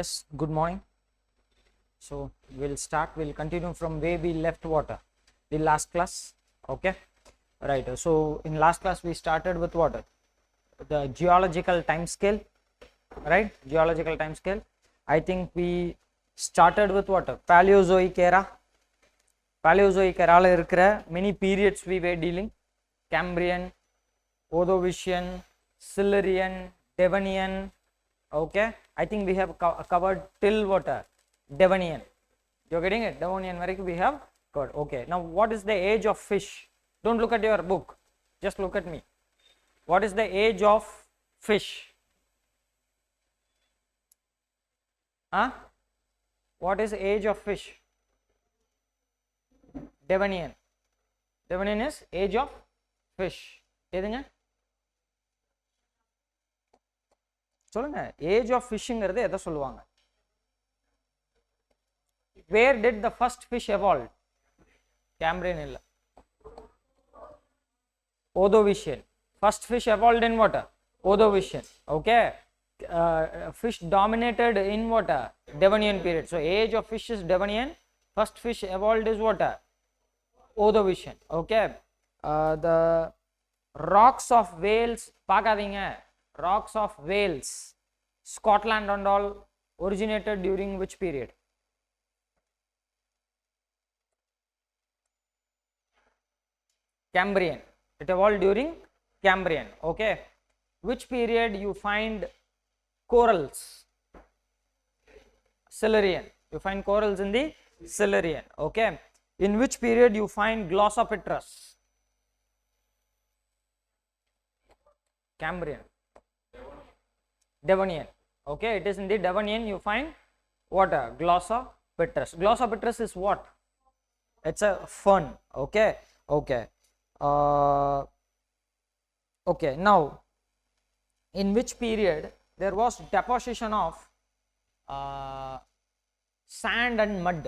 Yes, good morning. So we'll continue from where we left the last class. Okay, right. So in last class we started with the geological time scale, right? Geological time scale. I think we started with Paleozoic era. Paleozoic era la many periods we were dealing: Cambrian, Ordovician, Silurian, Devonian. Okay, I think we have covered till Devonian. You're getting it? Devonian we have covered. Okay, now what is the age of fish? Don't look at your book, just look at me. What is the age of fish? Huh? What is the age of fish? Devonian. Devonian is age of fish. எதுங்க சொல்லுங்க, age of ஃபிஷ்ங்கிறது எதை சொல்லுவாங்க? Where did the first fish evolve? Cambrian இல்ல, Ordovician. First fish evolved in what? Ordovician. Okay, fish dominated in what? Devonian period. So age of fish is Devonian. First fish evolved is what? Ordovician. Okay, the rocks of Wales பார்க்காதீங்க. Rocks of Wales, Scotland and all originated during which period? Cambrian. It evolved during Cambrian. Okay, which period you find corals? Silurian. You find corals in the Silurian. Okay, in which period you find Glossopteris? Cambrian. Devonian. Okay, it is in the Devonian you find what? Glossopteris. Glossopteris is what? It's a fern. Okay, okay. Okay, now in which period there was deposition of sand and mud?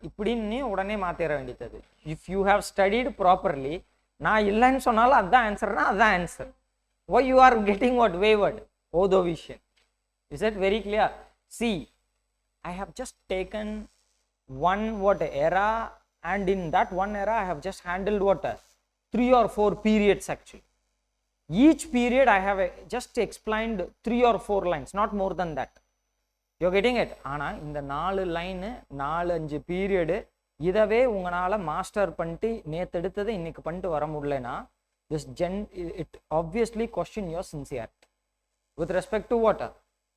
இப்படின்னு உடனே மாத்திர வேண்டியது. If you have studied properly, நான் இல்லைன்னு சொன்னாலும் அதான் ஆன்சர்னா அதான் answer. Why you are getting what wavered? Ordovician. Is it very clear? See, I have just taken one era, and in that one era I have just handled 3 or 4 periods actually. Each period I have just explained 3 or 4 lines, not more than that. You're getting it? ஆனால் இந்த 4 line 4-5 period இதவே உங்களால் master பண்ணிட்டு நேற்று எடுத்ததை இன்னைக்கு பண்ணிட்டு வர முடியலனா it obviously question your sincerity with respect to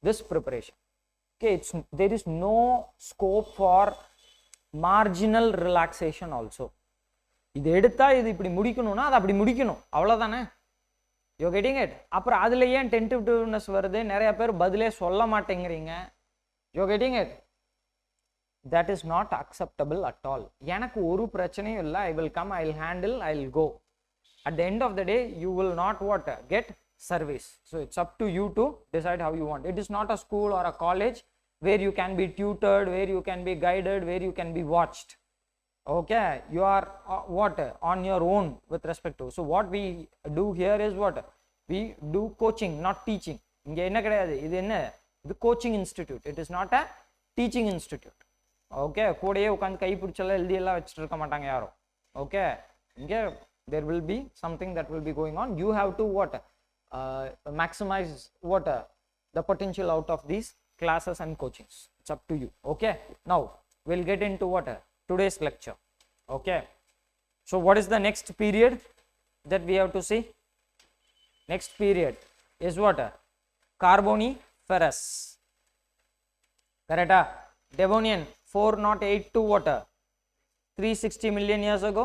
this preparation. Okay, there is no scope for marginal relaxation also. இது எடுத்தா இது இப்படி முடிக்கணும்னா அது அப்படி முடிக்கணும், அவ்வளோதானே. You're getting it? அப்புறம் அதில் ஏன் டென்டிவ்னஸ் வருது? நிறைய பேர் பதிலே சொல்ல மாட்டேங்கிறீங்க. You're getting it? That is not acceptable at all. எனக்கு ஒரு பிரச்சனையும் இல்லை. I will come, I will handle, I will go. At the end of the day, you will not get service. So it's up to you to decide how you want. It is not a school or a college where you can be tutored, where you can be guided, where you can be watched. Okay, you are on your own with respect to. So what we do here is we do coaching, not teaching. இங்க என்ன கிடையாது, இது என்ன, இது coaching institute. It is not a teaching institute. Okay, கூடயே உட்காந்து கை பிடிச்செல்லாம் எழுதியெல்லாம் வச்சுட்டு இருக்க மாட்டாங்க யாரும். ஓகே, இங்கே there will be something that will be going on. You have to maximize the potential out of these classes and coachings. It's up to you. Okay, now we'll get into today's lecture. Okay, so what is the next period that we have to see? Next period is Carboniferous. Correct? Devonian 408 to 360 million years ago.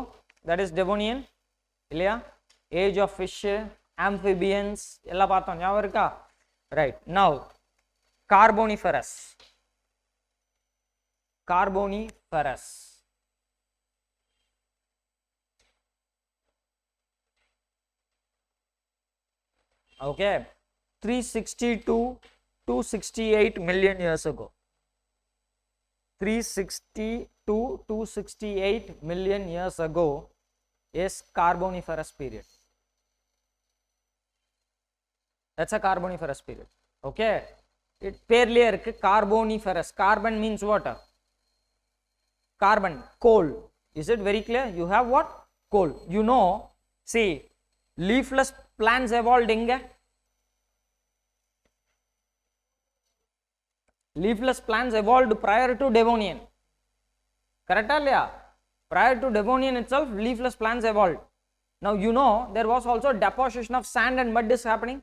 That is Devonian. இல்லையா? Age of fish, amphibians எல்லாம் பார்த்தோம், ஞாபகம் இருக்கா? Right. Now Carboniferous. Carboniferous. Okay, 360 to 268 million years ago. 360 to 268 million years ago is Carboniferous period. that's a carboniferous period. Okay, it பேர்லயே இருக்கு carboniferous. Carbon means what? Carbon, coal. Is it very clear? You have what? Coal. You know, see, leafless plants evolved inga. Leafless plants evolved prior to Devonian. Correct or yeah? Prior to Devonian itself, leafless plants evolved. Now you know there was also deposition of sand and mud is happening.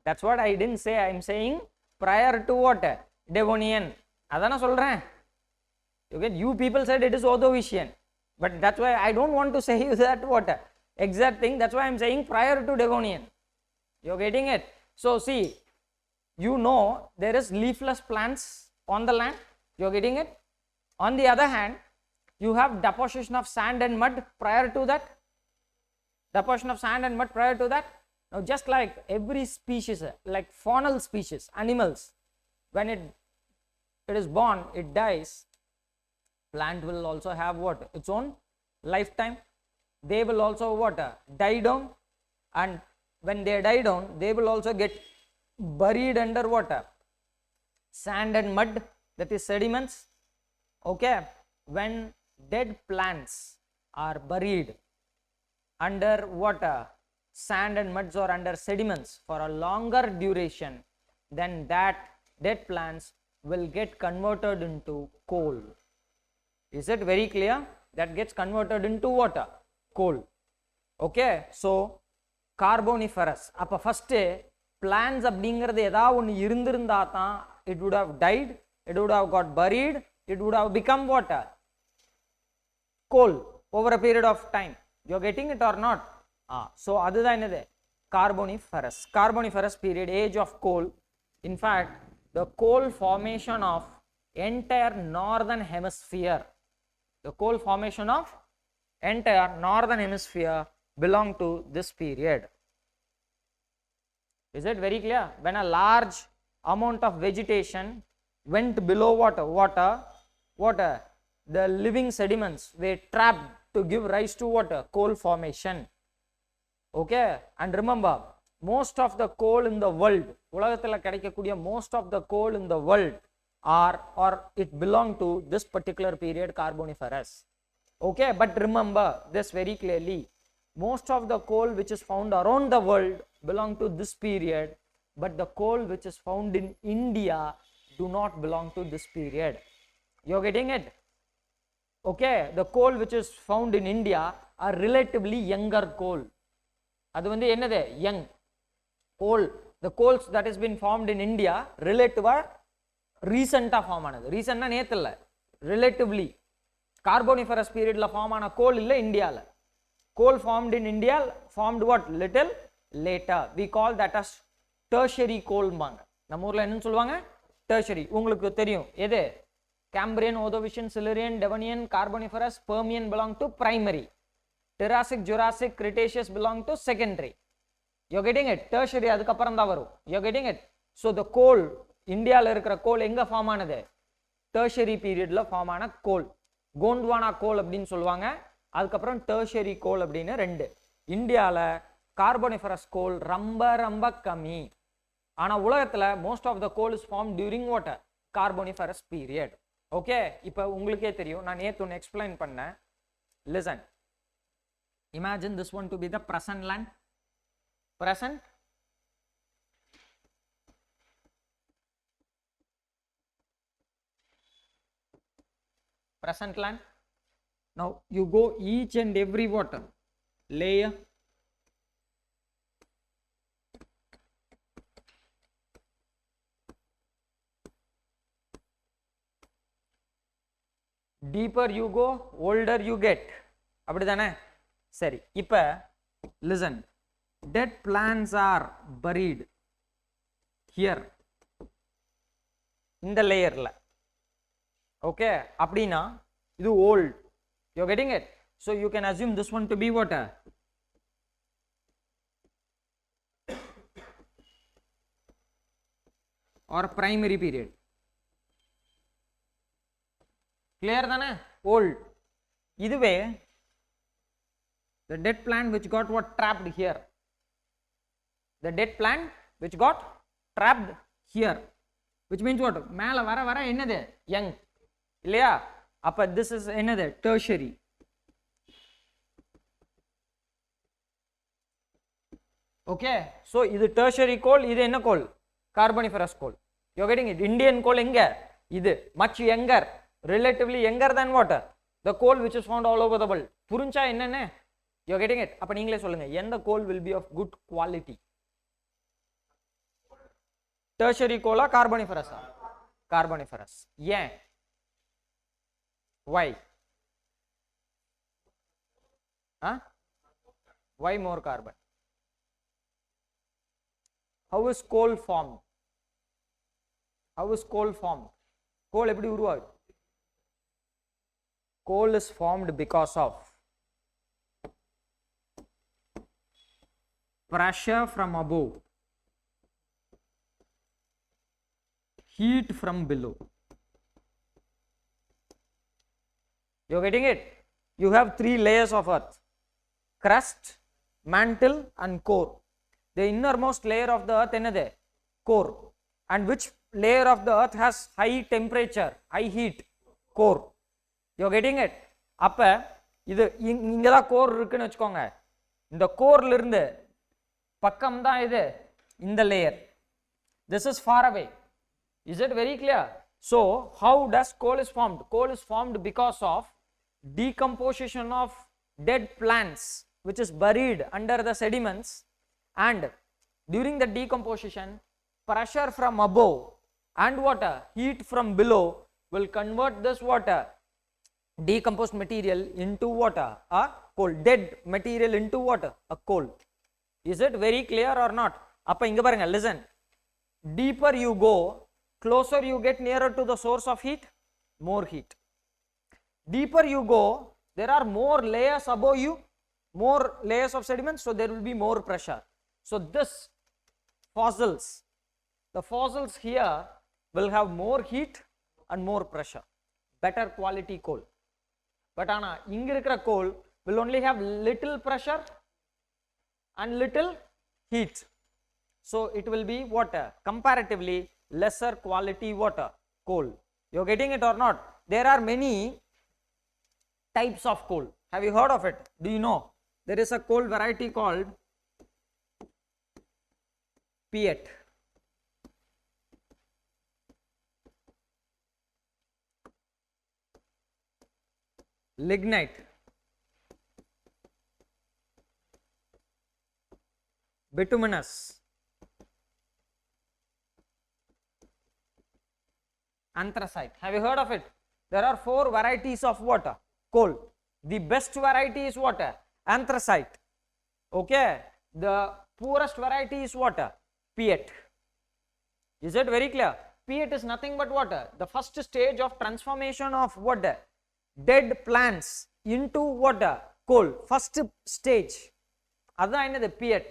That's what I didn't say. I am saying prior to what? Devonian. Adana solren. You get, you people said it is Ordovician, but that's why I don't want to say you that what exact thing. That's why I am saying prior to Devonian. You're getting it? So see, you know there is leafless plants on the land. You're getting it? On the other hand, you have deposition of sand and mud prior to that. Deposition of sand and mud prior to that. Now just like every species, like faunal species, animals, when it is born, it dies, plant will also have what? Its own lifetime. They will also what? Die down, and when they die down, they will also get buried under water, sand and mud, that is sediments. Okay, when dead plants are buried under water, sand and muds, or under sediments for a longer duration, then that dead plants will get converted into coal. Is it very clear? That gets converted into water, coal. Okay, so carboniferous. அப்ப first plants அப்படிங்கிறது ஏதாவது ஒன்று இருந்திருந்தா தான் it would have died, it would have got buried, it would have become water, coal over a period of time. You're getting it or not? So அதுதான் என்னது? Carboniferous. Carboniferous period, age of coal. In fact, the coal formation of entire northern hemisphere, the coal formation of entire northern hemisphere belong to this period. Is it very clear? When a large amount of vegetation went below water, the living sediments were trapped to give rise to water, coal formation. Okay, and remember, most of the coal in the world, உலகத்துல கிடைக்கக்கூடிய most of the coal in the world are, or it belong to this particular period, carboniferous. Okay, but remember this very clearly, most of the coal which is found around the world belong to this period, but the coal which is found in India do not belong to this period. You're getting it? Okay, the coal which is found in India are relatively younger coal. அது வந்து என்னது? Young coal. The coals that has been formed in India relatively recent form ஆனது. Recent னா நேத்து இல்ல, relatively carboniferous period la form ஆன coal இல்ல இந்தியால. Coal formed in India formed what? Little later. We call that as tertiary coal மாங்க. நம்ம ஊர்ல என்னன்னு சொல்லுவாங்க? Tertiary. உங்களுக்கு தெரியும் எது? Cambrian, Ordovician, Silurian, Devonian, Carboniferous, Permian belong to primary. Jurassic, Jurassic, Cretaceous belong to secondary. You're getting it? Tertiary அதுக்கு அப்புறம் தான் வரும். You're getting it? So the coal, இந்தியால இருக்கிற coal எங்க ஃபார்ம் ஆனது? Tertiary periodல ஃபார்ம் ஆன coal. கோண்ட்வானா coal அப்படின்னு சொல்லுவாங்க. அதுக்கு அப்புறம் tertiary coal அப்படின்னு ரெண்டு. இந்தியால carboniferous coal ரொம்ப ரொம்ப கம்மி. ஆனா உலகத்துல most of the coal is formed during what? Carboniferous period. Okay, இப்போ உங்களுக்கே தெரியும், நான் நேத்து ஒன்று எக்ஸ்பிளைன் பண்ணேன். Listen, imagine this one to be the present land. Present, present land. Now you go each and every water layer, deeper you go, older you get. அப்படிதானே? சரி, இப்போ listen, dead plants are buried here இந்த லேயர்ல. Okay, அப்படின்னா இது old. You're getting it? So you can assume this one to be what? Or primary period. Clear தானே? Old. இதுவே The dead plant which got what? Trapped here. The dead plant which got trapped here, which means what? மேல வர வர என்னது? Young. இல்லையா? அப்ப this is என்னது? Tertiary. Okay, so இது tertiary coal, இது என்ன coal? Carboniferous coal. You are getting it? Indian coal எங்க? இது much younger, relatively younger than what? The coal which is found all over the world. புரிஞ்சா என்னன்னு? You are getting it? அப்ப நீங்களே சொல்லுங்க, எந்த coal will be of good quality? Tertiary coal or carboniferous? Carboniferous. ஏன்? Why? Why more carbon? How is coal formed? How is coal formed? Coal எப்படி உருவாகுது? Coal is formed because of pressure from above, heat from below. You are getting it? You have 3 layers of earth: crust, mantle and core. The innermost layer of the earth என்னது? Core. And which layer of the earth has high temperature, high heat? Core. You are getting it? அப்ப இது இங்க தான் core இருக்குன்னு வெச்சுக்கோங்க. இந்த கோர்ல இருந்து பக்கம் தான் இது இந்த layer. This is far away. Is it very clear? So how does coal is formed? Coal is formed because of decomposition of dead plants which is buried under the sediments, and during the decomposition pressure from above and water, heat from below will convert this water, decomposed material, into water, a coal. Dead material into water, a coal. Is it very clear or not? அப்ப இங்க பாருங்க, listen. Deeper you go, closer you get nearer to the source of heat, more heat. Deeper you go, there are more layers above you, more layers of sediments, so there will be more pressure. So this fossils, the fossils here will have more heat and more pressure, better quality coal. But ana inga irukra coal will only have little pressure and little heat, so it will be water, comparatively lesser quality water, coal. You are getting it or not? There are many types of coal. Have you heard of it? Do you know? There is a coal variety called peat, lignite, bituminous, anthracite. Have you heard of it? There are 4 varieties of water, coal. The best variety is water, anthracite. Okay, the poorest variety is water, peat. Is it very clear? Peat is nothing but water. The first stage of transformation of water, dead plants into water, coal. First stage, adha enadhu peat.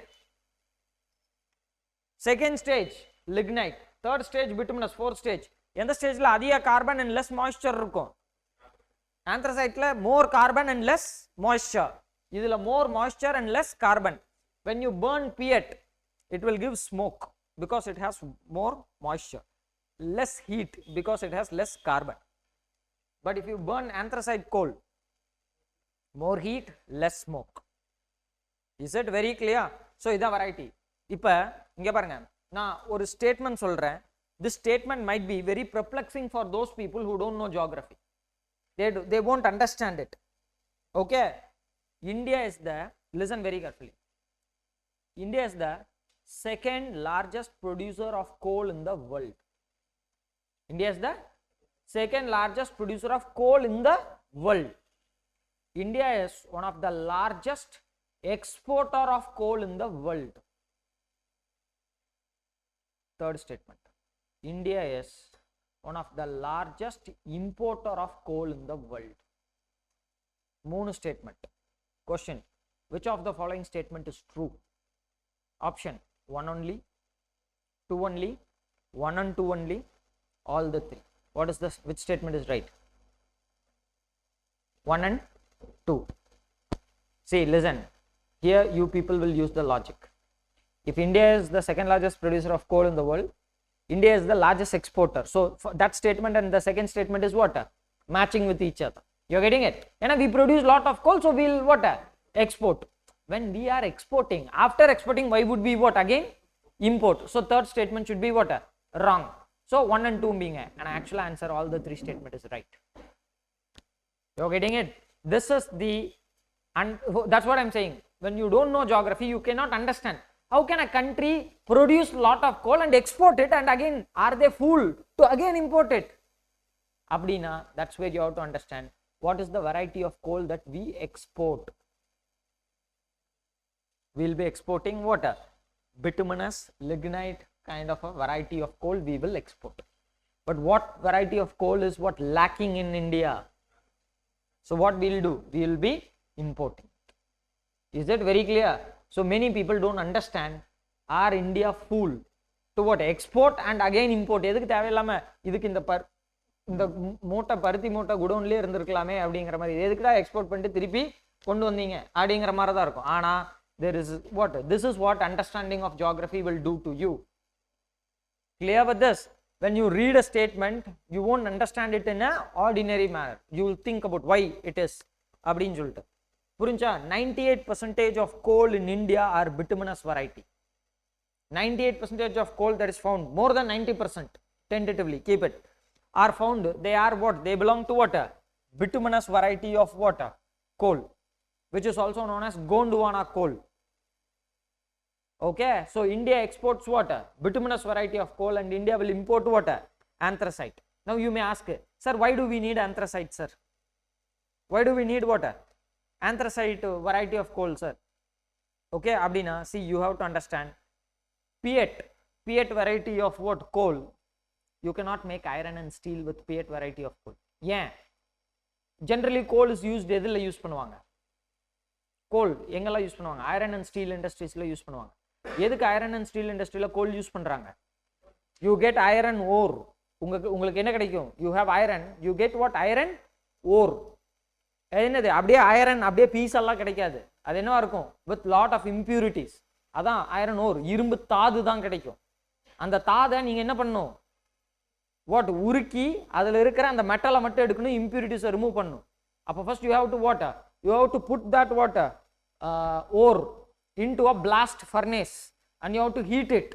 Second stage, lignite. Third stage, bituminous. Fourth stage, எந்த ஸ்டேஜ்ல அதிக carbon and less moisture இருக்கும்? anthraciteல more carbon and less moisture. இதுல more moisture and less carbon. When you burn peat, it will give smoke because it has more moisture, less heat because it has less carbon. But if you burn anthracite coal, more heat, less smoke. Is it very clear? So இதான் variety. இப்ப இங்க பாருங்க, நான் ஒரு statement சொல்றேன். This statement might be very perplexing for those people who don't know geography. They won't understand it. Okay, India is the, listen very carefully, India is the second largest producer of coal in the world. India is the second largest producer of coal in the world. India is one of the largest exporter of coal in the world. Third statement, India is one of the largest importer of coal in the world. Moon statement. Question, which of the following statement is true? Option 1 only, 2 only, 1 and 2 only, all the 3. What is this? Which statement is right? 1 and 2. See, listen, here you people will use the logic. If India is the second largest producer of coal in the world, India is the largest exporter. So that statement and the second statement is what? Matching with each other. You're getting it? And we produce lot of coal, so we'll what? Export. When we are exporting, after exporting, why would we what? Again import. So third statement should be what? Wrong. So 1 and 2 being an actual answer, all the 3 statement is right. You're getting it? This is the, and that's what I'm saying. When you don't know geography, you cannot understand. How can a country produce lot of coal and export it, and again are they fool to again import it? Abdina, that's where you have to understand what is the variety of coal that we export. We'll be exporting what? Bituminous, lignite kind of a variety of coal we will export. But what variety of coal is what lacking in India? So what we'll do? We will be importing. Is that very clear? So many people don't understand. Are India fool to what? Export and again import? எதுக்கு தேவையில்லாம இதுக்கு இந்த மூட்டை பருத்தி மூட்டை குடோன்லயே இருந்திருக்கலாமே அப்படிங்கிற மாதிரி எதுக்குடா எக்ஸ்போர்ட் பண்ணிட்டு திருப்பி கொண்டு வந்தீங்க அப்படிங்கிற மாதிரி தான் இருக்கும். ஆனா there is what? This is what understanding of geography will do to you. Clear with this? When you read a statement, you won't understand it in a ordinary manner. You will think about why it is அப்படின்னு சொல்லிட்டு. புரிஞ்சா? 98% of coal in India are bituminous variety. 98% of coal that is found, more than 90% tentatively, keep it, are found, they are what? They belong to what? Bituminous variety of what? Coal, which is also known as Gondwana coal. Okay, so India exports what? Bituminous variety of coal, and India will import what? Anthracite. Now you may ask, sir, why do we need anthracite, sir? Why do we need what? Anthracite variety of coal, sir. Okay, Abdina, see, you have to understand. Piet variety of what? Coal. You cannot make iron and steel with Piet variety of coal. Yeah. Generally coal is used எதுல use பண்ணுவாங்க? Coal எங்கெல்லாம் use பண்ணுவாங்க? Iron and steel இண்டஸ்ட்ரீஸ்ல use பண்ணுவாங்க. எதுக்கு iron and steel இண்டஸ்ட்ரியில coal use பண்றாங்க? You get iron ore. உங்களுக்கு என்ன கிடைக்கும்? You have iron, you get what? Iron ore. என்னது? அப்படியே ஐரன் அப்படியே பீஸ் எல்லாம் கிடைக்காது. அது என்னவா இருக்கும்? With lot of impurities. அதான் ஐரன் ஓர். இரும்பு தாது தான் கிடைக்கும். அந்த தாதை நீங்க என்ன பண்ணணும்? வாட்? உருக்கி அதுல இருக்கிற அந்த மெட்டலை மட்டும் எடுக்கணும், இம்பியூரிட்டிஸை ரிமூவ் பண்ணணும். அப்போ first you have to what? You have to put that water ore into a blast furnace, and you have to heat it.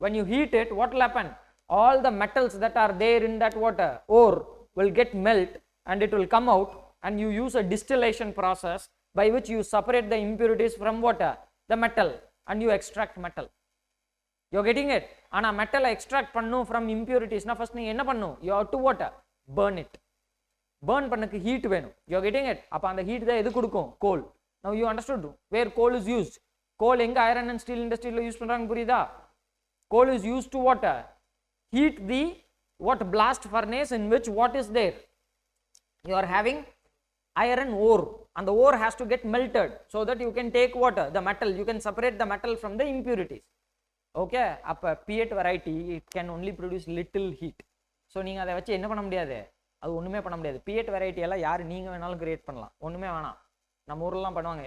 When you heat it, what will happen? All the metals that are there in that water ore will get melt, and it will come out, and you use a distillation process by which you separate the impurities from water, the metal, and you extract metal. You're getting it? Ana metal extract pannu from impurities na first நீங்க என்ன பண்ணணும்? You have to what? Burn it. Burn பண்ணக்கு heat வேணும். You're getting it? அப்ப அந்த heat தான் எது கொடுக்கும்? Coal. Now you understood where coal is used. Coal எங்க iron and steel industryல யூஸ் பண்றாங்க புரியுதா? Coal is used to what? Heat the what? Blast furnace in which what is there? You are having iron ore, and the ore has to get melted so that you can take water, the metal, you can separate the metal from the impurities. Okay, அப்ப Piet variety it can only produce little heat. So நீங்க அதை வச்சு என்ன பண்ண முடியாது? அது ஒண்ணுமே பண்ண முடியாது. Piet variety எல்லாம் யாரு நீங்க வேணாலும் கிரியேட் பண்ணலாம், ஒண்ணுமே வேணாம். நம்ம ஊர்லாம் பண்ணுவாங்க.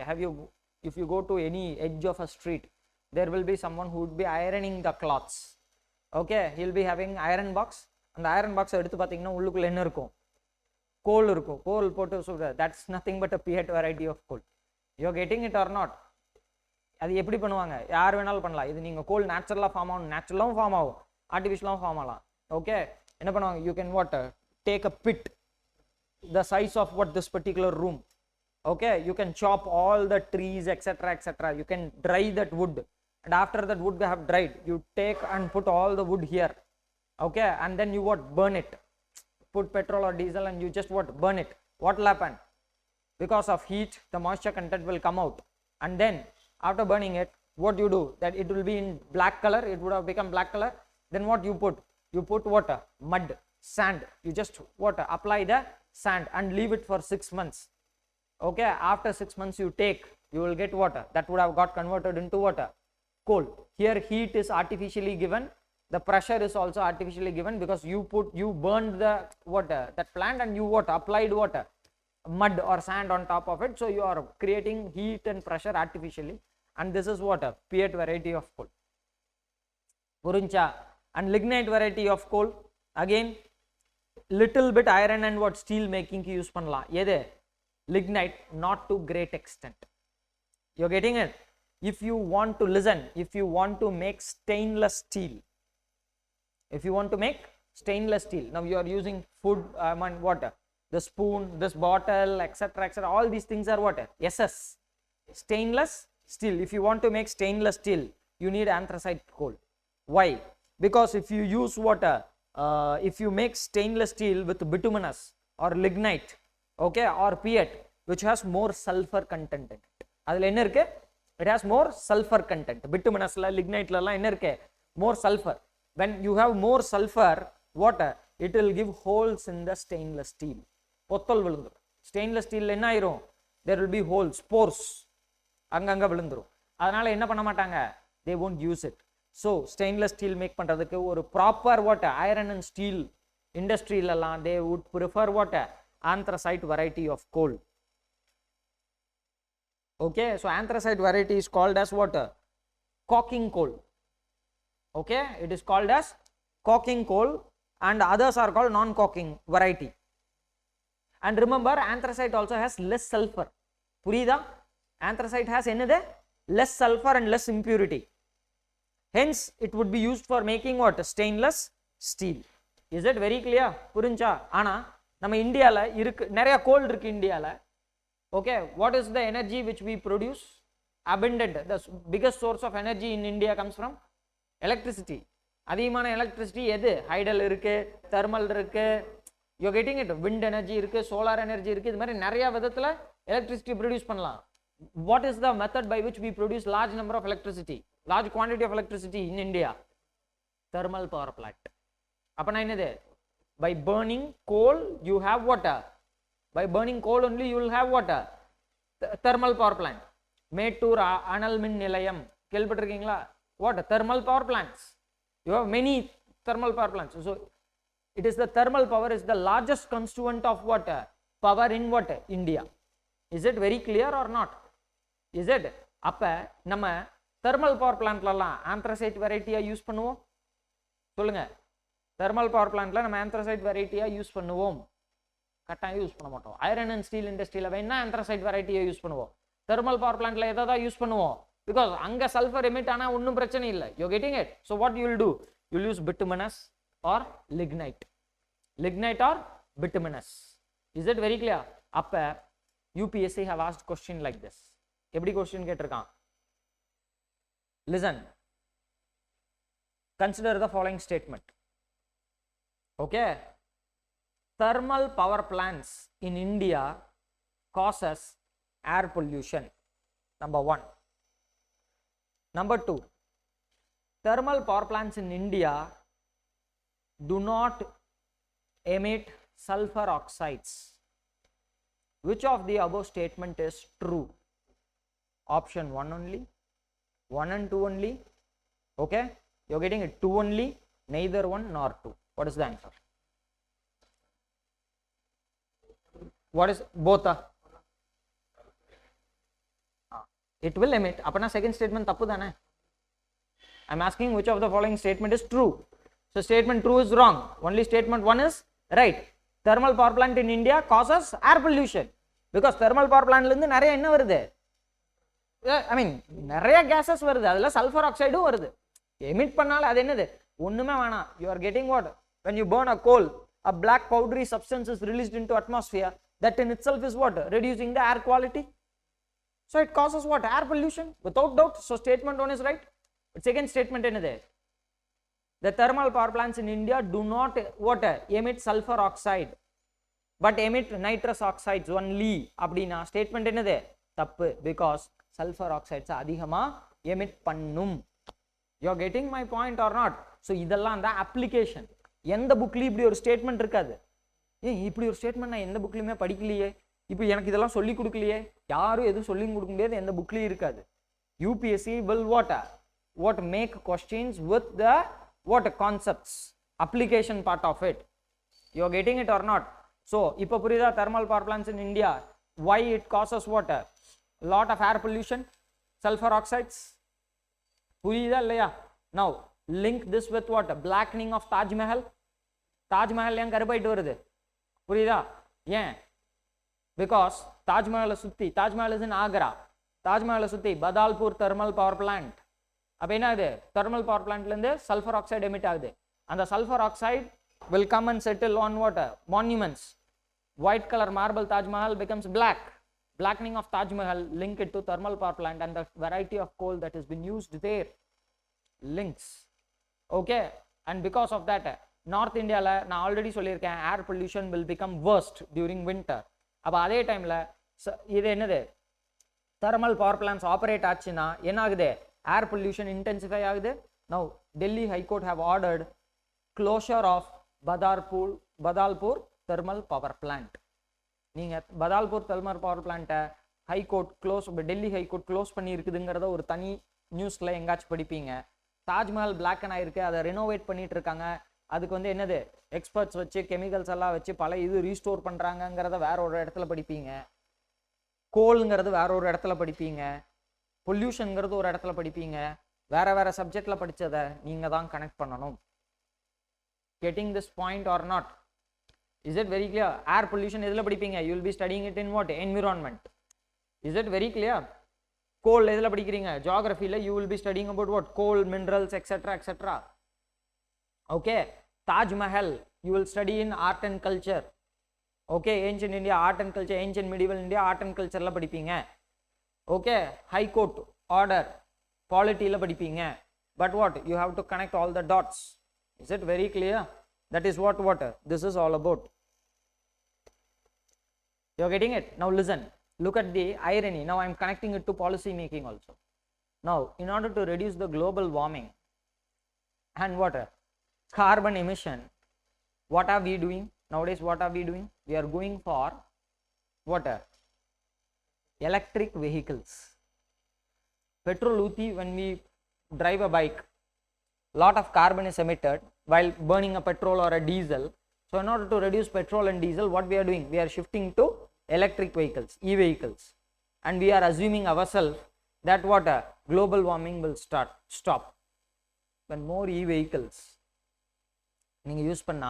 If you go to any edge of a street, there will be someone who would be ironing the cloths. Okay, he'll be having iron box. அந்த iron box எடுத்து பாத்தீங்கன்னா உள்ளுக்குள்ள என்ன இருக்கும்? கோல் இருக்கும். கோல் போட்டு சொல்ற, that's nothing but a Piet variety of coal. You're getting it or not? அது எப்படி பண்ணுவாங்க? யார் வேணாலும் பண்ணலாம். இது நீங்க கோல் நேச்சுரலா ஃபார்ம் ஆகும், நேச்சுரலாவும் ஃபார்ம் ஆகும், ஆர்டிஃபிஷியலாவும் ஃபார்ம் ஆகலாம். ஓகே, என்ன பண்ணுவாங்க? You can what? Take a pit the size of what this particular room. Okay, you can chop all the trees, etc., etc. You can dry that wood, and after that wood have dried, you take and put all the wood here. Okay, and then you what? Burn it. Put petrol or diesel and you just what? Burn it. What will happen? Because of heat, the moisture content will come out, and then after burning it, what you do? That it will be in black color. It would have become black color. Then what you put? You put water, mud, sand. You just what? Apply the sand and leave it for 6 months. Okay, after 6 months you take, you will get water that would have got converted into water, coal. Here heat is artificially given, the pressure is also artificially given, because you burned the water, that plant, and you what? Applied water. mud or sand on top of it, so you are creating heat and pressure artificially, and this is what a peat variety of coal. Puruncha. And lignite variety of coal, again little bit iron and what steel making use pannalam. Yede lignite, not to great extent. You're getting it? If you want to listen, if you want to make stainless steel, now you are using food, water, the spoon, this bottle, etc., etc., all these things are what? SS, stainless steel. If you want to make stainless steel, you need anthracite coal. Why? Because if you use water, if you make stainless steel with bituminous or lignite, okay, or peat, which has more sulfur content in it. It has more sulfur content. Bituminous la, lignite la more sulfur. When you have more sulfur, water, it will give holes in the stainless steel. Stainless steel there will be holes, pores. They won't use it. So stainless steel make பண்றதுக்கு ஒரு proper what iron and steel industry லாம் they would prefer what anthracite variety of coal. Okay, so anthracite variety is called as what? Coking coal. Okay, it is called as coking coal, and others are called non-coking variety. And remember, anthracite also has less sulfur. Purida? Anthracite has another less sulfur and less impurity. Hence, it would be used for making what? Stainless steel. Is it very clear? Purincha? Ana, nama India la nariya coal irukku India la. Okay, what is the energy which we produce? Abundant. The biggest source of energy in India comes from electricity. Adhimana electricity edu? Hydel irukku, thermal irukku. You are getting it? Wind energy irukku, solar energy irukku. Idhu mari nariya vidathila electricity produce pannalam. What is the method by which we produce large number of electricity? Large quantity of electricity in India? Thermal power plant. Apana enadhu? By burning coal, you have water. By burning coal only, you will have water. Thermal power plant. Mettur Anal Min Nilayam. Kelpattirukingla? What? Thermal power plants. You have many thermal power plants. So it is the thermal power is the largest constituent of what? Power in what? India. Is it very clear or not? Is it? Appa nama thermal power plant la anthracite variety use பண்ணுவோம். சொல்லுங்க. Thermal power plant la நம்ம anthracite variety use பண்ணுவோம். கட்டாயம் use பண்ண மாட்டோம். Iron and steel industry la வேணா anthracite variety use பண்ணுவோம். Thermal power plant la எதை யூஸ் பண்ணுவோம்? Because அங்க sulfur emit ஆனா ஒண்ணும் பிரச்சனை இல்லை. You are getting it? So what you will do? You will use bituminous or lignite. Lignite or bituminous. Is it very clear? அப்ப UPSC have asked question like this. எப்படி question கேட்டிருக்கான்? Listen. Consider the following statement. Okay. Thermal power plants in India causes air pollution. Number 1. Number 2. Thermal power plants in India do not emit sulfur oxides. Which of the above statement is true? Option 1 only, 1 and 2 only. Okay, you're getting it 2 only, neither 1 nor 2. What is the answer? What is both? It will emit. Apna second statement tappu dana. I'm asking which of the following statement is true. So statement true is wrong. Only statement 1 is right. Thermal power plant in India causes air pollution. Because thermal power plant la irundhu nariya enna varudhu? I mean, நிறைய gases வருது, அதுல sulphur ஆக்சைடும் வருது. Emit பண்ணால அது என்னது? ஒண்ணுமே வேணாம். You are getting what? When you burn a coal, a black powdery substance is released into atmosphere. That in itself is what? Reducing the air quality. So it causes what? Air pollution, without doubt. So statement 1 is right. But second statement என்னது? The thermal power plants in India do not what? Emit sulfur oxide, but emit nitrous oxides only. அப்படினா statement என்னது? தப்பு. Because sulfur oxides அதிகமா emit பண்ணும். You are getting my point or not? So இதெல்லாம் அந்த application. எந்த புக்லயும் இப்படி ஒரு ஸ்டேட்மெண்ட் இருக்காது. இப்படி ஒரு ஸ்டேட்மெண்ட் நான் எந்த புக்லயுமே படிக்கலையே, இப்போ எனக்கு இதெல்லாம் சொல்லி கொடுக்கலையே, யாரும் எதுவும் சொல்லி கொடுக்க முடியாது, எந்த புக்லயும் இருக்காது. UPSC will what make questions with the what concepts, application part of it. You are getting it or not? So ipo puriyudha thermal power plants in India, why it causes what? A lot of air pollution, sulfur oxides. Puriyudha illaya? Now link this with what? Blackening of Taj Mahal. Taj Mahal yang karupaittu varudhu puriyudha? Yeah, because Taj Mahal sutti, Taj Mahal is in Agra, Taj Mahal sutti Badalpur thermal power plant. அப்போ என்ன ஆகுது? thermal power plantலேருந்து sulfur oxide emit ஆகுது. அந்த sulfur oxide will come and settle on what? Monuments. White color marble Taj Mahal becomes black. Blackening of Taj Mahal, link it to thermal power plant and the variety of coal that has been used there. Links. Okay, and because of that North India la na already சொல்லியிருக்கேன், air pollution will become worst during winter. அப்போ அதே டைமில் இது என்னது? thermal power plants operate ஆச்சுன்னா என்ன ஆகுது? Air pollution intensify ஆகுது. Now Delhi High Court have ordered closure of Badalpur thermal power plant. நீங்க Badalpur thermal power plant high court close, Delhi high court close பண்ணி இருக்குதுங்கிறத ஒரு தனி நியூஸ்ல எங்காச்சும் படிப்பீங்க. தாஜ்மஹால் பிளாக் அண்ட் ஆயிருக்கு, அதை ரெனோவேட் பண்ணிட்டு இருக்காங்க. அதுக்கு வந்து என்னது எக்ஸ்பர்ட்ஸ் வச்சு கெமிக்கல்ஸ் எல்லாம் வச்சு பல இது ரீஸ்டோர் பண்றாங்கிறத வேற ஒரு இடத்துல படிப்பீங்க. கோல்ங்கிறது வேற ஒரு இடத்துல படிப்பீங்க. பொல்யூஷன்ங்கிறது ஒரு இடத்துல படிப்பீங்க. வேற வேற சப்ஜெக்ட்ல படிச்சதை நீங்க தான் கனெக்ட் பண்ணணும். Getting this point or not? Is it very clear? Air pollution எதுல படிப்பீங்க? You will be studying it in what? Environment. Is it very clear? Coal எதுல படிக்கிறீங்க? Geography-ல you will be studying about what? Coal, minerals, etc. etc. Okay. Taj Mahal you will study in art and culture. Okay. Ancient India art and culture, ancient medieval India art and culture-ல படிப்பீங்க. Okay. High court order polity-ல படிப்பீங்க. But what? You have to connect all the dots. Is it very clear? That is what this is all about. You are getting it? Now listen, look at the irony. Now I am connecting it to policy making also. Now in order to reduce the global warming and carbon emission, what are we doing nowadays? What are we doing? We are going for electric vehicles. Petrol uthi, when we drive a bike, lot of carbon is emitted while burning a petrol or a diesel. So in order to reduce petrol and diesel, what we are doing? We are shifting to electric vehicles, e-vehicles, and we are assuming ourselves that global warming will stop when more e-vehicles நீங்க use பண்ணா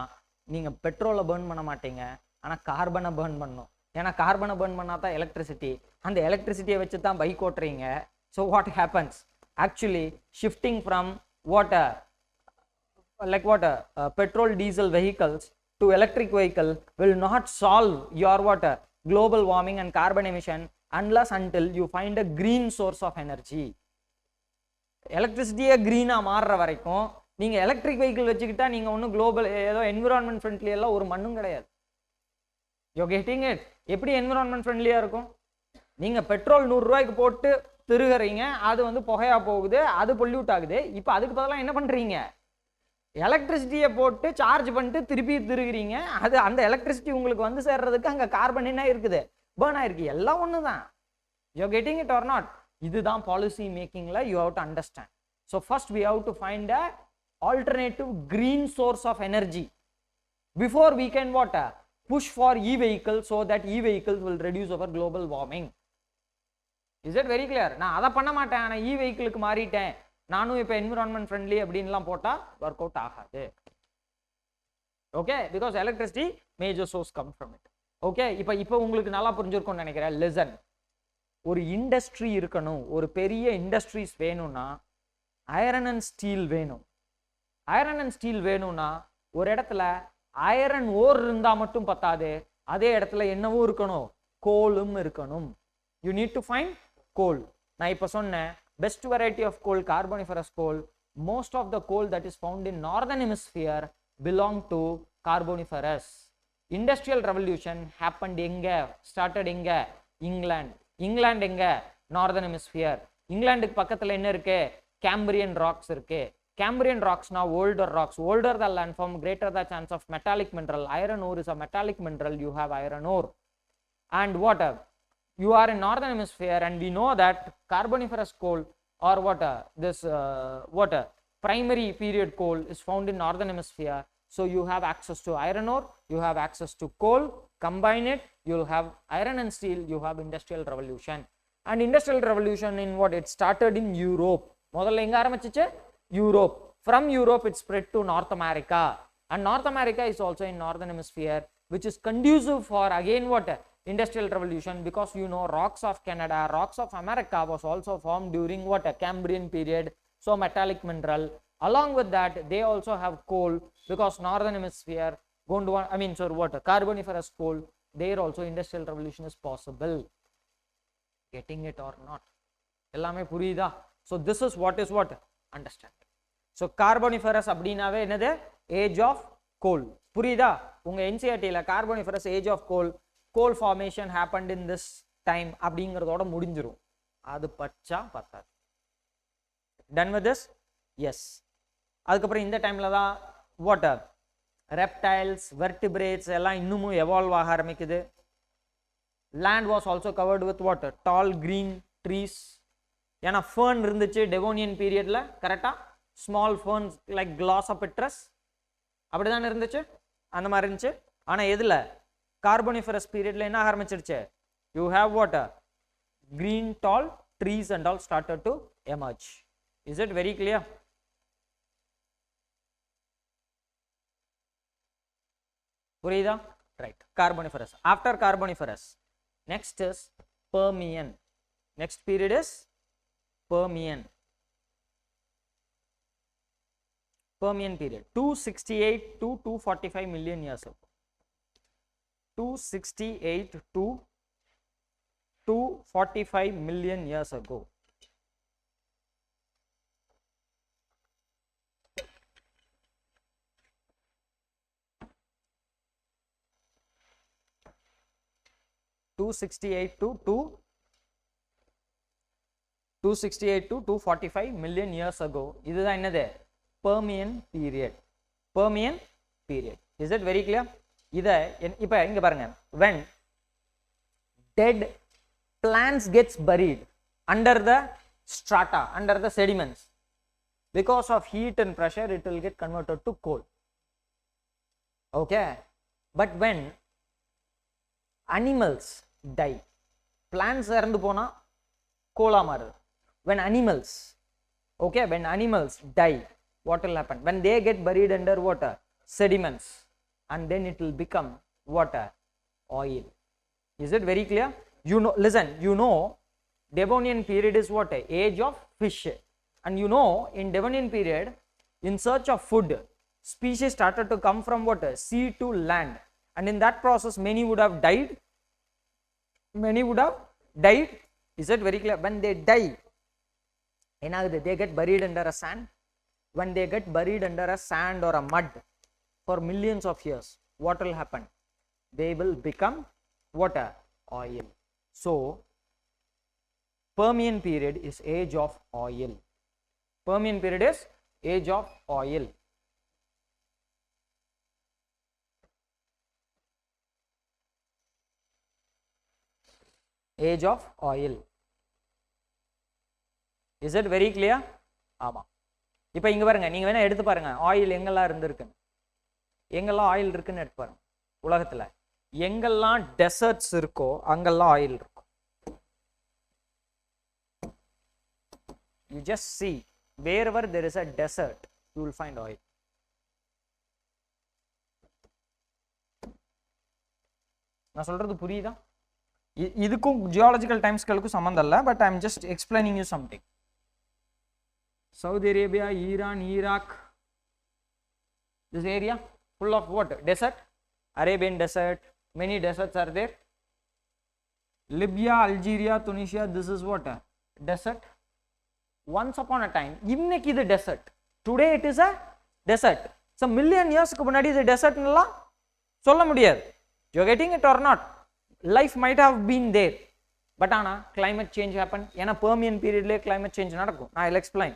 நீங்க பெட்ரோலை burn பண்ண மாட்டீங்க, ஆனா கார்பனை burn பண்ணணும். ஏன்னா கார்பனை பர்ன் பண்ணா தான் எலக்ட்ரிசிட்டி, அந்த எலக்ட்ரிசிட்டியை வச்சு தான் bike ஓட்டுறீங்க. So what happens? Actually shifting from petrol diesel vehicles to electric vehicle will not solve your global warming and carbon emission unless until you find a green source of energy. Electricity green மாறுற வரைக்கும் நீங்க electric vehicle வச்சுக்கிட்டா நீங்க ஒன்றும் global ஏதோ environment friendly எல்லாம் ஒரு மண்ணும் கிடையாது. You getting it? எப்படி என்விரான்மெண்ட் ஃப்ரெண்ட்லியா இருக்கும்? நீங்க பெட்ரோல் 100 ரூபாய்க்கு போட்டு திருகுறீங்க, அது புகையா போகுது, அது பொல்யூட் ஆகுது. இப்போ அதுக்கு பதிலாக என்ன பண்றீங்க? எலக்ட்ரிசிட்டியை போட்டு சார்ஜ் பண்ணிட்டு திருப்பி திருகுறீங்க. அது அந்த எலக்ட்ரிசிட்டி உங்களுக்கு சேர்றதுக்கு அங்கே கார்பன் என்ன இருக்குது? பேர்ன் ஆயிருக்கு. எல்லாம் ஒன்று தான். You getting it or not? இதுதான் பாலிசி மேக்கிங்ல you have to understand. So first we have to find a alternative green source of energy before we can push for e-vehicle so that e-vehicles will reduce our global warming. Is it very clear? நான் அதை பண்ண மாட்டேன், ஆனால் e-vehicleக்கு மாறிட்டேன், நானும் இப்போ environment friendly அப்படின்லாம் போட்டால் ஒர்க் அவுட் ஆகாது. Okay, because electricity major source come from it. Okay, இப்போ உங்களுக்கு நல்லா புரிஞ்சிருக்கும்னு நினைக்கிறேன். லிசன், ஒரு இண்டஸ்ட்ரி இருக்கணும், ஒரு பெரிய இண்டஸ்ட்ரீஸ் வேணும்னா ஐரன் அண்ட் ஸ்டீல் வேணும். ஐரன் அண்ட் ஸ்டீல் வேணும்னா ஒரு இடத்துல ஐரன் ஓர் இருந்தா மட்டும் பத்தாது, அதே இடத்துல என்னவும் இருக்கணும், கோலும் இருக்கணும். You need to find coal. நான் இப்போ சொன்னேன் best variety of coal carboniferous coal. Most of the coal that is found in northern hemisphere belong to carboniferous. Industrial revolution happened எங்க? ஸ்டார்டட் எங்க? இங்கிலாந்து. இங்கிலாந்து எங்க? Northern hemisphere. இங்கிலாந்துக்கு பக்கத்துல என்ன இருக்கு? கேம்பிரியன் ராக்ஸ் இருக்கு. Cambrian rocks now older rocks, older the landform, greater the chance of metallic mineral. Iron ore is a metallic mineral. You have iron ore. And you are in northern hemisphere, and we know that carboniferous coal or this primary period coal is found in northern hemisphere. So you have access to iron ore, you have access to coal, combine it, you will have iron and steel, you have industrial revolution. And industrial revolution in what? It started in Europe. முதல்ல எங்க ஆரம்பிச்சிச்சு? Europe. From Europe it spread to North America, and North America is also in northern hemisphere, which is conducive for again what? Industrial revolution, because you know rocks of Canada, rocks of America was also formed during what? Cambrian period. So metallic mineral. Along with that, they also have coal, because northern hemisphere Gondwana, I mean sorry what? Carboniferous coal. There also industrial revolution is possible. Getting it or not? எல்லாமே புரியுதா? So this is what is what? Understand. So carboniferous அப்படினாவே என்னது? Age of coal. புரியுதா? உங்க NCERT ல carboniferous age of coal formation happened in this time அப்படிங்கறதோட முடிஞ்சிரும். அது பச்சா பத்தாது. Done with this? Yes. அதுக்கப்புறம் இந்த டைம்ல தான் what? Reptiles, vertebrates எல்லாம் இன்னும் evolve ஆக ஆரம்பிக்குது. Land was also covered with what? Tall green trees. ஏன்னா fern இருந்துச்சு Devonian periodல, கரெக்டா? Small ferns like Glossopteris அப்படிதான் இருந்துச்சு, அந்த மாதிரி இருந்துச்சு. ஆனா எதுல? Carboniferous periodல என்ன ஆரம்பிச்சிருச்சு? You have what? Green tall trees and all started to emerge. Is it very clear? புரியுதா? Right. Carboniferous. After Carboniferous, next is Permian. Next period is Permian. Permian period 268 to 245 million years ago. 268 to 245 million years ago. Two 268 to 245 million years ago. இதுதான் என்னது? Permian period. Permian period. Is it very clear? இதை இப்போ இங்க பாருங்க, when dead plants gets buried under the strata, under the sediments, because of heat and pressure it will get converted to coal. Okay, but when animals die, plants இறந்து போனா Cola மாறுது. When animals, okay, when animals die, what will happen? When they get buried under water, sediments, and then it will become water, oil. Is it very clear? You know, listen, you know Devonian period is what? Age of fish. And you know in Devonian period, in search of food, species started to come from what? Sea to land. And in that process many would have died. Many would have died. Is it very clear? When they die, they get buried under a sand. When they get buried under a sand or a mud for millions of years, what will happen? They will become water, oil. So Permian period is age of oil. Permian period is age of oil. Age of oil. Is it very clear? ஆமா. இப்போ இங்க பாருங்க, நீங்க வேணா எடுத்து பாருங்க oil எங்கெல்லாம் இருந்திருக்கு, எங்கெல்லாம் ஆயில் இருக்குன்னு எடுத்து பாருங்க. உலகத்துல எங்கெல்லாம் டெசர்ட்ஸ் இருக்கோ அங்கெல்லாம் ஆயில் இருக்கும். You just see wherever there is a desert, you will find oil. நான் சொல்றது புரியுதா? இதுக்கும் ஜியாலஜிக்கல் டைம் ஸ்கேலுக்கும் சம்பந்தம் இல்லை, but I am just explaining you something. Saudi Arabia, Iran, Iraq, this area full of what? Desert. Arabian desert, many deserts are there. Libya, Algeria, Tunisia, this is what? Desert. Once upon a time, இன்னைக்கு இது desert. Today it is a desert. So million yearsக்கு முன்னாடி இது desert னுலாம் சொல்ல முடியாது. You are getting it or not? Life might have been there, but ஆனா climate change happen. ஏன்னா Permian periodல climate change நடக்கும். I will explain.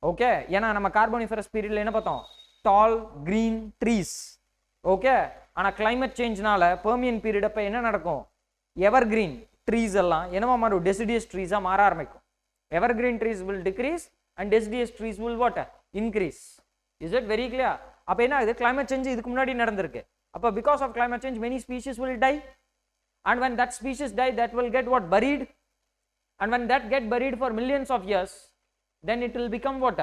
Okay, ஏன்னா நம்ம கார்போனிஃபரஸ் பீரியட்ல என்ன பார்த்தோம்? டால் கிரீன் ட்ரீஸ். ஓகே, ஆனால் கிளைமேட் சேஞ்ச்னால பெர்மியன் பீரியட் அப்போ என்ன நடக்கும்? எவர் கிரீன் ட்ரீஸ் எல்லாம் என்னவா மாறும்? டெசிடியஸ் ட்ரீஸாக மாற ஆரம்பிக்கும். எவர் green trees will decrease and deciduous trees will what? Increase. Is it very clear? அப்ப என்ன ஆகுது climate change இதுக்கு முன்னாடி நடந்திருக்கு அப்ப because of climate change many species will die and when that species die that will get what buried and when that get buried for millions of years then it will become what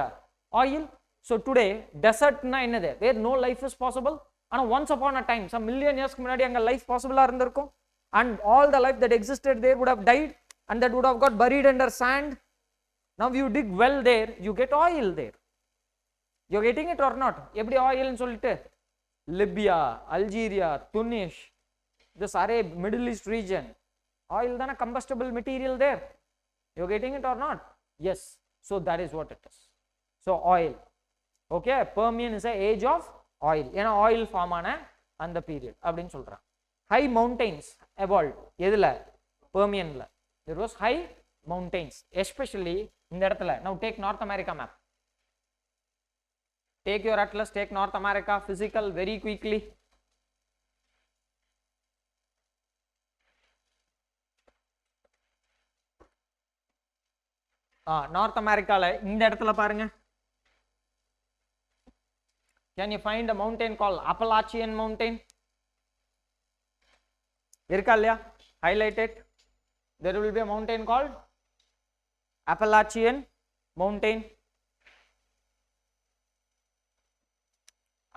oil so today desert na enadhu where no life is possible and once upon a time some million years ku munadi anga life possible ah irundirukum and all the life that existed there would have died and that would have got buried under sand now you dig well there you get oil there you getting it or not eppadi oil nu solittu Libya Algeria Tunis this Arab Middle East region oil dana combustible material there you getting it or not yes so that is what it is so oil okay Permian is a age of oil ena oil form ana and the period appdin solran high mountains evolved edula Permian la there was high mountains especially இந்த இடத்துல now take North America map take your atlas take North America physical very quickly North America la இந்த இடத்துல பாருங்க can you find a mountain called Appalachian mountain இருக்கா இல்லையா highlight it there will be a mountain called Appalachian mountain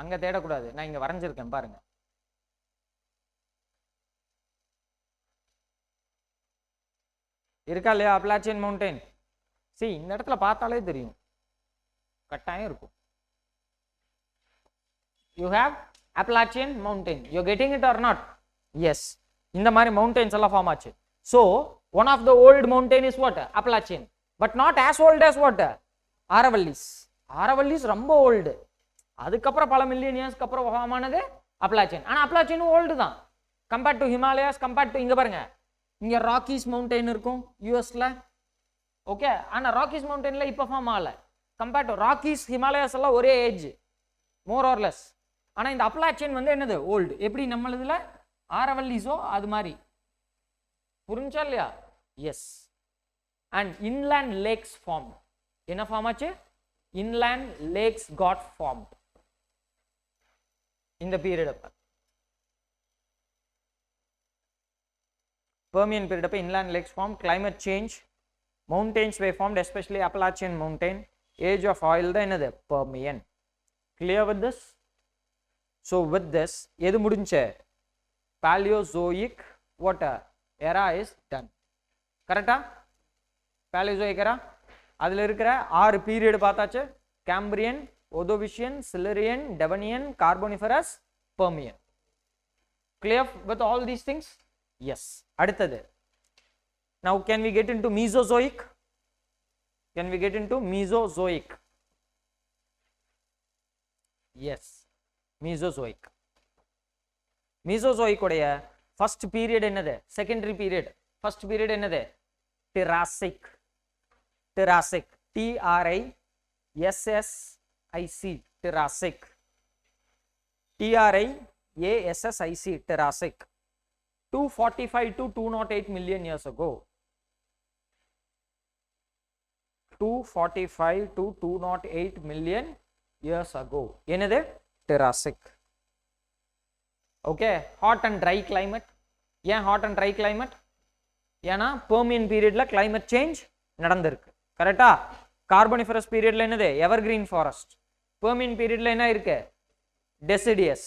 அங்க தேட கூடாது நான் இங்க வரைஞ்சிருக்கேன் பாருங்க இருக்கா இல்லையா Appalachian mountain see இந்த இடத்துல பார்த்தாலே தெரியும் கட்டாயம் இருக்கும் you have Appalachian mountain you getting it or not yes இந்த மாதிரி mountains எல்லாம் ஃபார்ம் ஆச்சு so one of the old mountain is what Appalachian but not as old as what Aravallis ரொம்ப old அதுக்கப்புறம் பல மில்லியன் இயர்ஸ்க்கு அப்புறம் ஃபார்ம் ஆனது Appalachian ஆனா Appalachian old தான் compared to Himalayas compared to இங்க பாருங்க இங்க Rockies mountain இருக்கும் யூஎஸ்ல ஓகே ஆனா Rockies mountainல இப்ப ஃபார்ம் ஆகல compared to Rockies Himalayas எல்லாம் ஒரே ஏஜ் more or less ஆனா இந்த Appalachian வந்து என்னது old எப்படி நம்மளதுல ஆரவல்லிஸோ அது மாதிரி புரிஞ்சா இல்லையா yes and inland lakes formed என்ன ஃபார்ம் ஆச்சு inland lakes got formed in the period of Permian period of inland lakes formed climate change mountains were formed especially Appalachian mountain age of oil the another Permian clear with this so with this எது முடிஞ்சே Paleozoic what era is done correct Paleozoic era அதுல இருக்கிற 6 period பார்த்தாச்சு Cambrian Ordovician Silurian Devonian Carboniferous Permian clear with all these things yes அடுத்தது now can we get into Mesozoic yes Mesozoic உடைய first period என்னது secondary period first period என்னது Triassic Triassic Triassic Triassic 245 to 208 million years ago 245 to 208 million years ago என்னது Triassic okay hot and dry climate ஏன் hot and dry climate ஏனா Permian periodல climate change நடந்திருக்கு கரெக்ட்டா Carboniferous periodல என்னது evergreen forest Permian periodல என்ன இருக்கு deciduous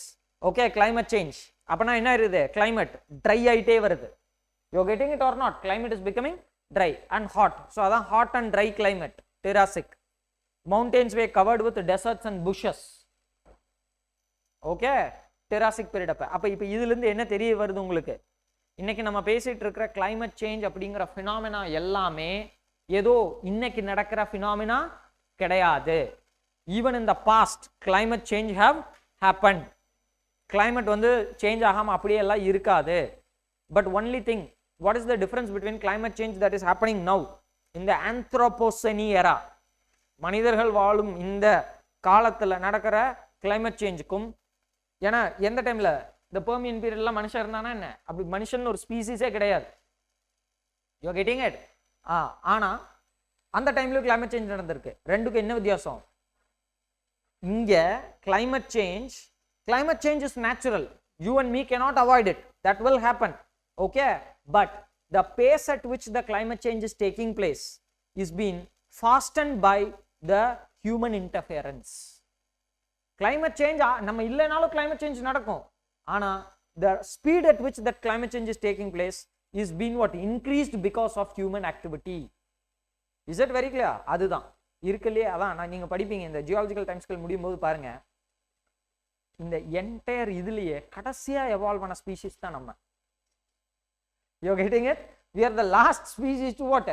okay climate change அப்பனா என்ன இருக்குது climate dry ஆயிட்டே வருது you getting it or not climate is becoming dry and hot so அதான் hot and dry climate Triassic mountains were covered with deserts and bushes okay Triassic period அப்ப இப்போ இதில இருந்து என்ன தெரிய வருது உங்களுக்கு இன்னைக்கு நம்ம பேசிட்டு இருக்கிற climate change அப்படிங்கற phenomena எல்லாமே ஏதோ இன்னைக்கு நடக்கிற phenomena கிடையாது even in the past climate change have happened climate வந்து change ஆகாம அப்படியே எல்லாம் இருக்காது but only thing what is the difference between climate change that is happening now in the Anthropocene era மனிதர்கள் வாழும் இந்த காலத்துல நடக்கிற climate changeக்கும் ஏனா எந்த டைம்ல இந்த Permian periodல மனுஷன் இருந்தானா என்ன அப்படி மனுஷன் ஒரு ஸ்பீசிஸே கிடையாது you are getting it ஆனா அந்த டைம்ல climate change நடந்திருக்கு ரெண்டுக்கு என்ன வித்தியாசம் இங்க climate change is natural, you and me cannot avoid it, that will happen, okay, but the pace at which the climate change is taking place is being fastened by the human interference. Climate change நம்ம இல்லைனாலும் climate change நடக்கும், ஆனா the speed at which that climate change is taking place is being what increased because of human activity. Is that very clear? அதுதான் இருக்கலையே, அதான் நான் நீங்க படிப்பீங்க இந்த ஜியாலஜிக்கல் டைம் ஸ்கேல் முடியும் போது பாருங்க, இந்த என்டையர் இதுலயே கடைசியா எவால்வ் ஆன ஸ்பீஷிஸ் தான் நம்ம. You're getting it? We are the last species to what?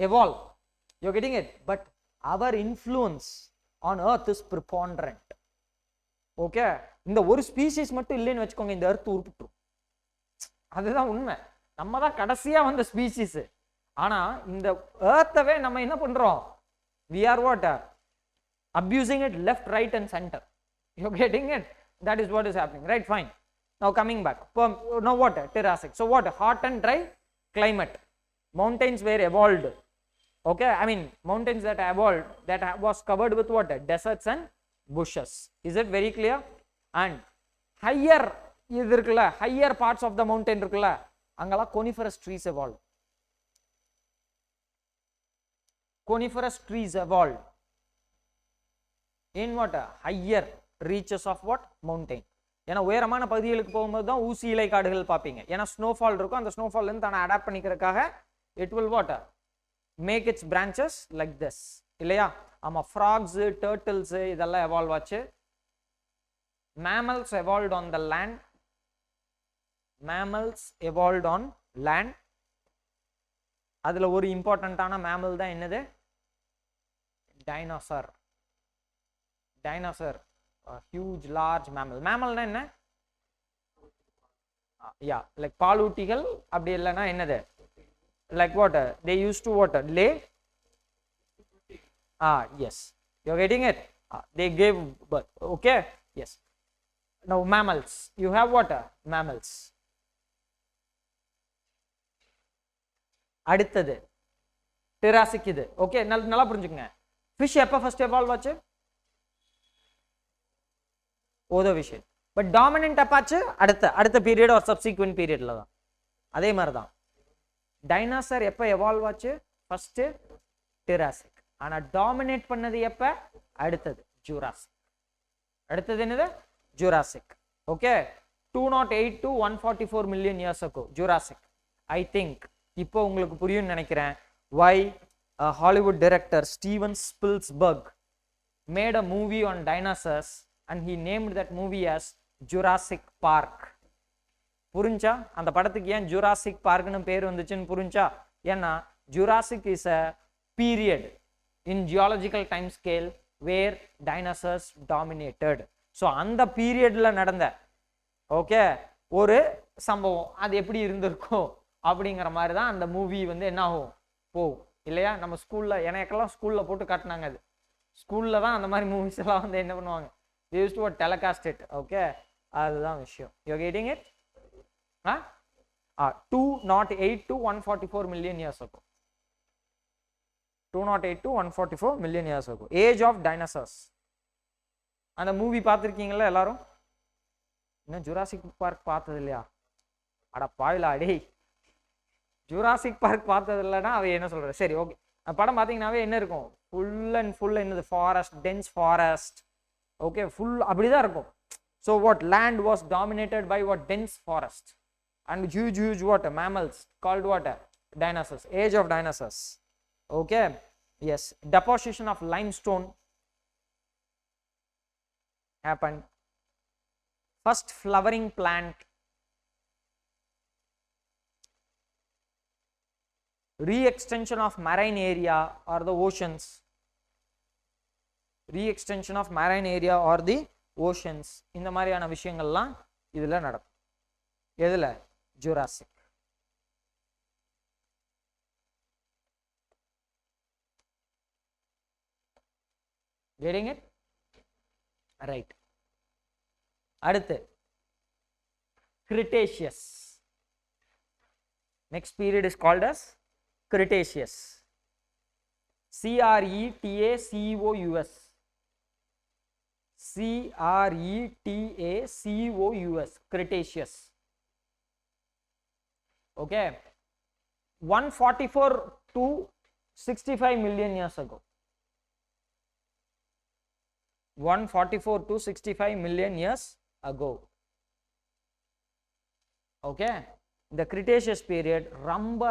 Evolve. You're getting it? But our influence on earth is preponderant. Okay? இந்த ஒரு ஸ்பீஷிஸ் மட்டும் இல்லைன்னு வச்சுக்கோங்க, இந்த எர்த் உருப்பிட்டுரும். அதுதான் உண்மை. நம்ம தான் கடைசியா வந்த ஸ்பீஷிஸ். ஆனா இந்த எர்த்தவே நம்ம என்ன பண்றோம்? We are what? Abusing it left, right and center. You're getting it? That is what is happening. Right, fine. Now coming back. Now what? Triassic. So what? Hot and dry climate. Mountains were evolved. Okay, I mean mountains that evolved, that was covered with what? Deserts and bushes. Is it very clear? And higher இது இருக்குல்ல, higher parts of the mountain இருக்குல்ல, அங்கெல்லாம் coniferous trees evolved. Coniferous trees evolved in what? Higher reaches of what? Mountain. ஏன்னா உயரமான பகுதிகளுக்கு போகும்போது தான் ஊசி இலை காடுகள் பார்ப்பீங்க, ஏன்னா ஸ்னோஃபால் இருக்கும், அந்த ஸ்னோஃபால் இருந்து தானே adapt பண்ணிக்கிறதுக்காக it will what? Make its branches like this, இல்லையா? ஆமா, frogs, turtles இதெல்லாம் evolve ஆச்சு. Mammals evolved on the land. Mammals evolved on land. அதுல ஒரு இம்பார்ட்டன்ட்டான மேமல் தான் என்னது? Dinosaur. Dinosaur, huge large mammal. mammalனா என்ன? yeah, like பாலூட்டிகள். அப்படி இல்லைன்னா என்னது? like what? they used to what? lay. Yes, you're getting it. They gave birth. Okay, yes. Now mammals, you have what? Mammals. அடுத்தது Triassic. இது okay, நல்லா புரிஞ்சுக்கங்க. Fish எப்போ ஃபர்ஸ்ட் எவால்வ் ஆச்சு? ஓதோவிஷன். பட் டாமினன்ட் எப்பாச்சு? அடுத்த பீரியட் ஒரு சப்சீக்வென்ட் பீரியட்ல தான். அதே மாதிரி தான் டைனோசர் எப்போ எவால்வ் ஆச்சு? First Triassic. ஆனா டாமினேட் பண்ணது எப்ப? அடுத்தது ஜூராசிக். அடுத்தது என்னது? Jurassic. Okay, 208 to 144 million years ago Jurassic. I think இப்போ உங்களுக்கு புரியும்னு நினைக்கிறேன். why Hollywood director Steven Spielberg made a movie on dinosaurs and he named that movie as Jurassic Park. புரிஞ்சா? அந்த படத்துக்கு ஏன் ஜூராசிக் பார்க்னு பேர் வந்துச்சுன்னு புரிஞ்சா? ஏன்னா Jurassic is a period in geological time scale where dinosaurs dominated. So அந்த பீரியட்ல நடந்த ஓகே ஒரு சம்பவம், அது எப்படி இருந்திருக்கும் அப்படிங்கிற மாதிரி தான் அந்த மூவி வந்து என்ன ஆகும் போகும், இல்லையா? நம்ம ஸ்கூல்ல எனக்கெல்லாம் ஸ்கூல்ல போட்டு காட்டினாங்க. அது ஸ்கூல்ல தான் அந்த மாதிரி மூவிஸ் எல்லாம் வந்து என்ன பண்ணுவாங்க, they used to telecast it. Okay, அதுதான் விஷயம். you're getting it? 208 to 144 million years ago. 208 to 144 million years ago. Age of dinosaurs. அந்த மூவி பார்த்துருக்கீங்களா எல்லாரும்? இன்னும் ஜூராசிக் பார்க் பார்த்தது இல்லையா? அட பாவிலா டேய், ஜூராசிக் பார்க் பார்த்தது இல்லைன்னா அவ என்ன சொல்ற? சரி, ஓகே. படம் பார்த்தீங்கன்னாவே என்ன இருக்கும்? ஃபுல் அண்ட் ஃபுல் என்னது? Forest, dense forest. Okay, full அப்படிதான் இருக்கும். So what? Land was dominated by what? Dense forest and huge what? Mammals called what? Dinosaurs. Age of dinosaurs. Okay, yes. Deposition of limestone happened. First flowering plant. Re-extension of marine area or the oceans. Re-extension of marine area or the oceans. இந்த மாதிரியான விஷயங்கள்லாம் இதுல நடக்கும். எதுல? Jurassic. Getting it? Right. அடுத்து Cretaceous. Next period is called as Cretaceous. Cretaceous. Cretaceous, Cretaceous. Okay, 144 to 65 million years ago. 144 to 65 million years ago. Okay, the Cretaceous period ரொம்ப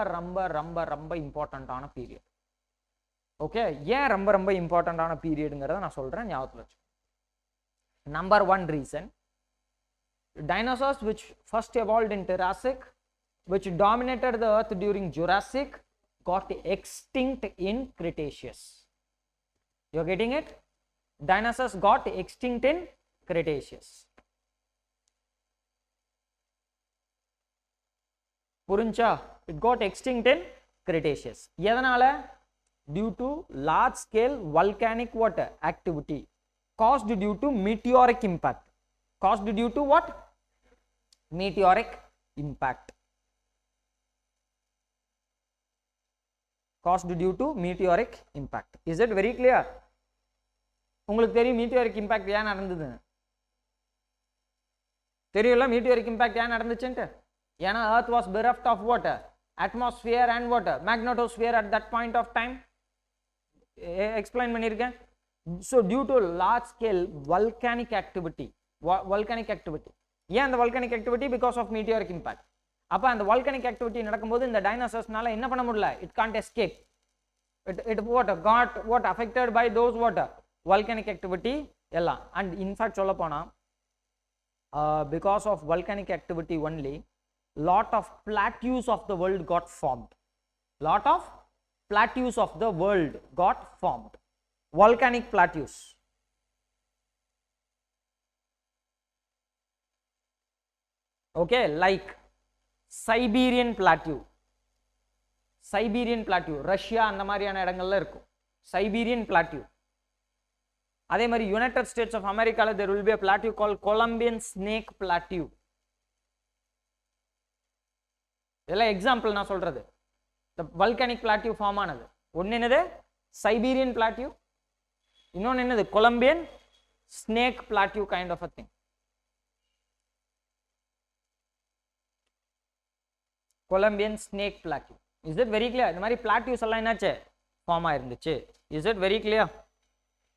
important ஆன period. Okay, ஏன் ரொம்ப important ஆன periodங்கிறத நான் சொல்றேன், ஞாபகத்துல வச்சுக்கோங்க. Number one reason, dinosaurs which first evolved in Jurassic, which dominated the earth during Jurassic, got extinct in Cretaceous. You're getting it? Dinosaurs got extinct in Cretaceous. புரிஞ்சா? It got extinct in Cretaceous. எதனால? Due to large scale volcanic water activity caused due to meteoric impact. Caused due to what? Meteoric impact. Caused due to meteoric impact. Is it very clear? உங்களுக்கு தெரியும் meteoric impact ஏன் நடந்தது? தெரியும்ல meteoric impact ஏன் நடந்துச்சுன்னு? ஏன்னா earth was bereft of water, atmosphere and water, magnetosphere at that point of time. Explain பண்ணிருக்கேன். So due to large scale volcanic activity, ஏன் அந்த volcanic activity? Because of meteoric impact. அப்ப அந்த volcanic activity நடக்கும்போது இந்த டைனோசர்ஸ்னால என்ன பண்ண முடியல? It can't escape. It got affected by those volcanic activity எல்லாம். And in fact சொல்ல போனா because of volcanic activity only, lot of plateaus of the world got formed. Lot of plateaus of the world got formed. Volcanic plateaus. Okay, like Siberian plateau. Russia அந்த மாதிரியான இடங்கள்ல இருக்கும் Siberian plateau. அதே மாதிரி United states of அமெரிக்கால there will be a plateau called Columbian snake plateau. இதெல்லாம் example நான் சொல்றது. The volcanic plateau ஃபார்ம் ஆனது. ஒன்னு என்னது? Siberian plateau. இன்னொன்னு என்னது? Columbian snake plateau kind of a thing. Columbian snake plateau. Is it very clear? இந்த மாதிரி plateaus எல்லாம் என்னாச்சு? Form ஆயிருந்துச்சு. Is it very clear?